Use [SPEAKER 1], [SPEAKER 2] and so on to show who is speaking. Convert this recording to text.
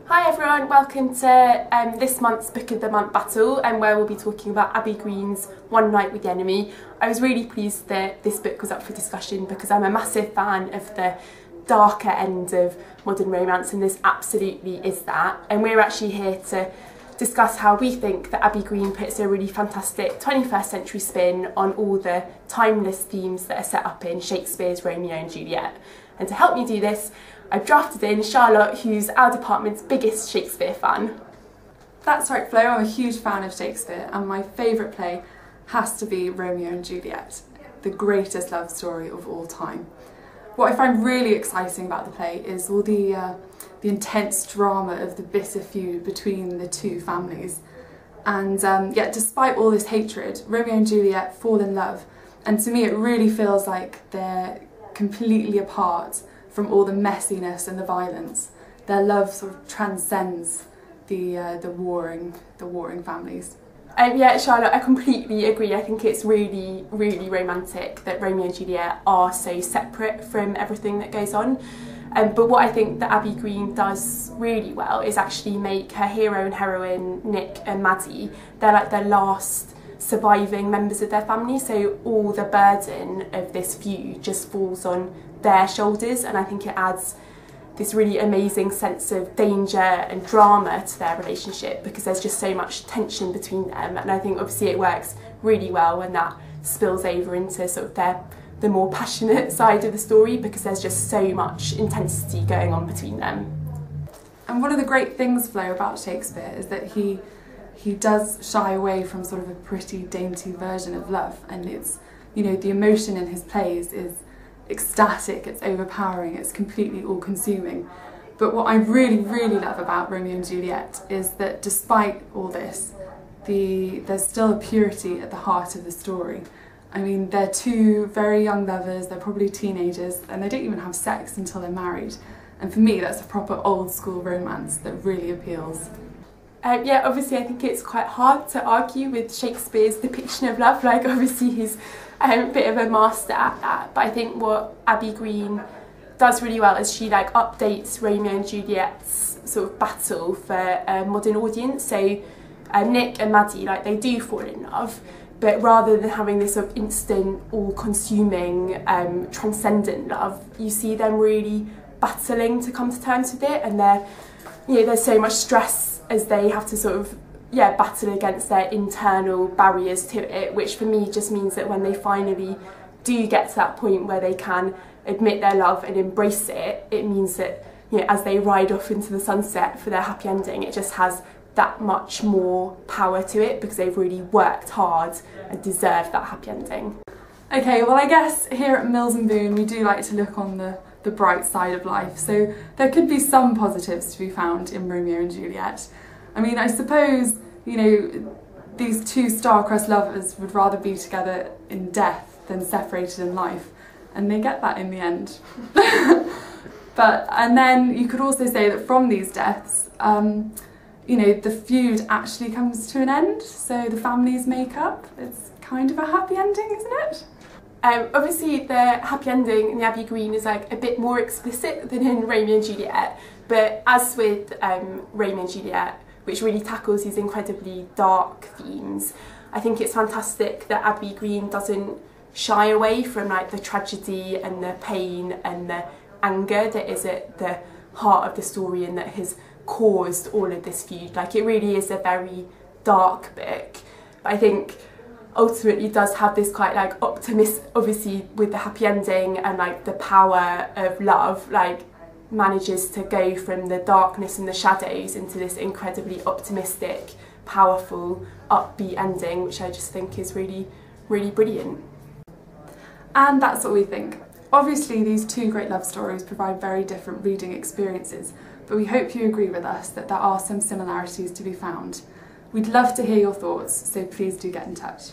[SPEAKER 1] Hi everyone, welcome to this month's Book of the Month battle, and where we'll be talking about Abby Green's One Night with the Enemy. I was really pleased that this book was up for discussion because I'm a massive fan of the darker end of modern romance, and this absolutely is that. And we're actually here to discuss how we think that Abby Green puts a really fantastic 21st century spin on all the timeless themes that are set up in Shakespeare's Romeo and Juliet. And to help me do this, I've drafted in Charlotte, who's our department's biggest Shakespeare fan.
[SPEAKER 2] That's right, Flo, I'm a huge fan of Shakespeare, and my favourite play has to be Romeo and Juliet, the greatest love story of all time. What I find really exciting about the play is all the intense drama of the bitter feud between the two families. And yet, despite all this hatred, Romeo and Juliet fall in love, and to me it really feels like they're completely apart from all the messiness and the violence. Their love sort of transcends the warring families.
[SPEAKER 1] Yeah, Charlotte, I completely agree. I think it's really, really romantic that Romeo and Juliet are so separate from everything that goes on. But what I think that Abby Green does really well is actually make her hero and heroine, Nick and Maddie, they're like the last surviving members of their family, so all the burden of this feud just falls on their shoulders, and I think it adds this really amazing sense of danger and drama to their relationship because there's just so much tension between them. And I think obviously it works really well when that spills over into sort of the more passionate side of the story, because there's just so much intensity going on between them.
[SPEAKER 2] And one of the great things, Flo, about Shakespeare is that he does shy away from sort of a pretty dainty version of love, and it's, you know, the emotion in his plays is ecstatic, it's overpowering, it's completely all-consuming. But what I really, really love about Romeo and Juliet is that despite all this, there's still a purity at the heart of the story. I mean, they're two very young lovers, they're probably teenagers, and they don't even have sex until they're married. And for me, that's a proper old-school romance that really appeals.
[SPEAKER 1] Yeah, obviously I think it's quite hard to argue with Shakespeare's depiction of love. Like, obviously he's a bit of a master at that, but I think what Abby Green does really well is she like updates Romeo and Juliet's sort of battle for a modern audience. So Nick and Maddie, like, they do fall in love, but rather than having this sort of instant, all-consuming, transcendent love, you see them really battling to come to terms with it, and there's so much stress as they have to sort of battle against their internal barriers to it, which for me just means that when they finally do get to that point where they can admit their love and embrace it, it means that, you know, as they ride off into the sunset for their happy ending, it just has that much more power to it because they've really worked hard and deserve that happy ending.
[SPEAKER 2] Okay, well, I guess here at Mills and Boon we do like to look on the bright side of life, so there could be some positives to be found in Romeo and Juliet. I mean, I suppose, you know, these two star-crossed lovers would rather be together in death than separated in life, and they get that in the end. And then you could also say that from these deaths, you know, the feud actually comes to an end, so the families make up. It's kind of a happy ending, isn't it?
[SPEAKER 1] Obviously the happy ending in the Abby Green is like a bit more explicit than in Romeo and Juliet, but as with Romeo and Juliet, which really tackles these incredibly dark themes, I think it's fantastic that Abby Green doesn't shy away from like the tragedy and the pain and the anger that is at the heart of the story and that has caused all of this feud. Like, it really is a very dark book, but I think ultimately does have this quite like optimist, obviously with the happy ending and like the power of love, like manages to go from the darkness and the shadows into this incredibly optimistic, powerful, upbeat ending, which I just think is really, really brilliant.
[SPEAKER 2] And that's what we think. Obviously these two great love stories provide very different reading experiences, but we hope you agree with us that there are some similarities to be found. We'd love to hear your thoughts, so please do get in touch.